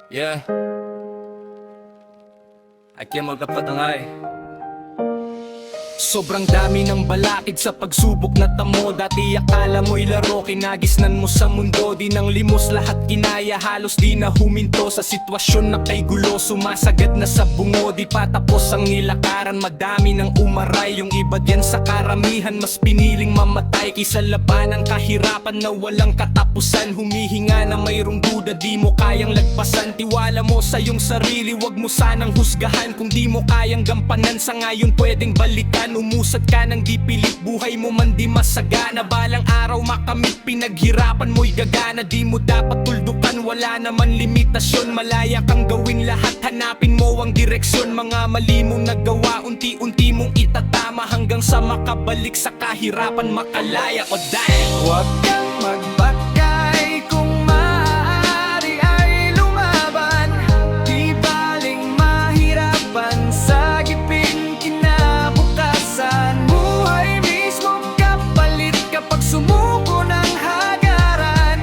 Yeah, aking magkapatangay. Sobrang dami ng balakid sa pagsubok na tamo. Dati akala mo'y laro, kinagisnan mo sa mundo. Di nang limos lahat kinaya, halos di na huminto. Sa sitwasyon na kay gulo, sumasagad na sa bungo. Di pa tapos ang nilakaran, madami ng umaray. Yung iba diyan sa karamihan, mas piniling mamatay kaysa labanan kahirapan na walang katapusan. Humihinga na mayroong duda, di mo kayang lagpasan. Tiwala mo sa iyong sarili, wag mo sanang husgahan. Kung di mo kayang gampanan, sa ngayon pwedeng balikan. Umusad ka ng di pilit, buhay mo man di masagana. Balang araw makamit, pinaghirapan mo'y gagana. Di mo dapat tuldukan, wala naman limitasyon. Malaya kang gawin lahat, hanapin mo ang direksyon. Mga mali mong nagawa, unti-unti mong itatama. Hanggang sa makabalik sa kahirapan, makalaya o dahil huwag kang magbakay, kung maaari ay lumaban. Di baling mahirapan, sagipin kinabukasan. Buhay mismo kapalit kapag sumuko ng hagaran.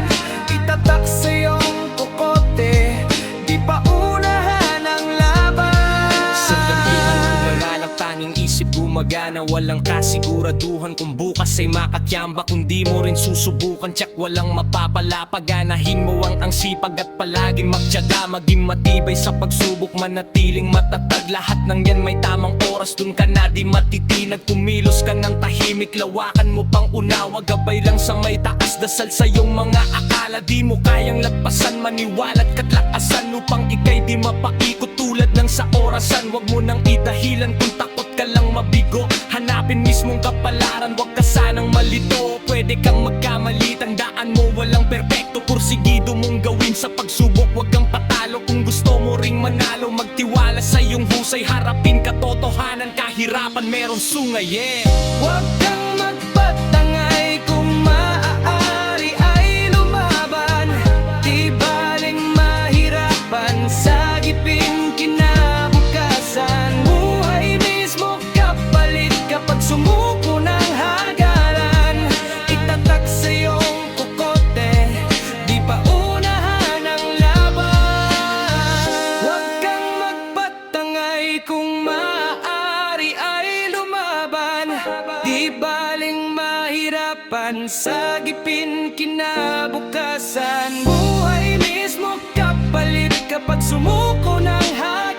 Itatak sa iyong kokote, di pa unahan ang laban. Sa dahilan ng laranap, tanging isip gumagana. Walang kasiguraduhan kung bukas ay makatyamba. Kung di mo rin susubukan, tsak walang mapapala. Paganahin mo ang sipag at palaging magtiyaga. Maging matibay sa pagsubok, manatiling matatag. Lahat ng yan may tamang oras, dun ka na di matitinag. Kumilos ka ng tahimik, lawakan mo pang unawa. Gabay lang sa may taas, dasal sa iyong mga akala. Di mo kayang lagpasan, maniwala't katlakasan. Upang ikay di mapaikot tulad ng sa orasan. Wag mo nang idahilan kung takot ka lang mabigo. Hanapin mismong kapalaran, wag ka sanang malito. Pwede kang magkamali, tandaan mo walang perpekto. Porsigido mong gawin sa pagsubok, wag kang patalo. Kung gusto mo ring manalo, magtiwala sa iyong husay. Harapin katotohanan, kahirapan meron sungay, yeah. Wag kang magpatangay, kung maaari ay lumaban. Di baling mahirapan, sagipin kinabukasan. Buhay mismo kapalit kapag sumuko ng hagaran. Itatak sa iyong kokote, di pa unahan ang laban. Huwag kang magpatangay, kung maaari ay lumaban. Di baling mahirapan, sagipin kinabukasan. Buhay mismo kapalit kapag sumuko ng hagaran.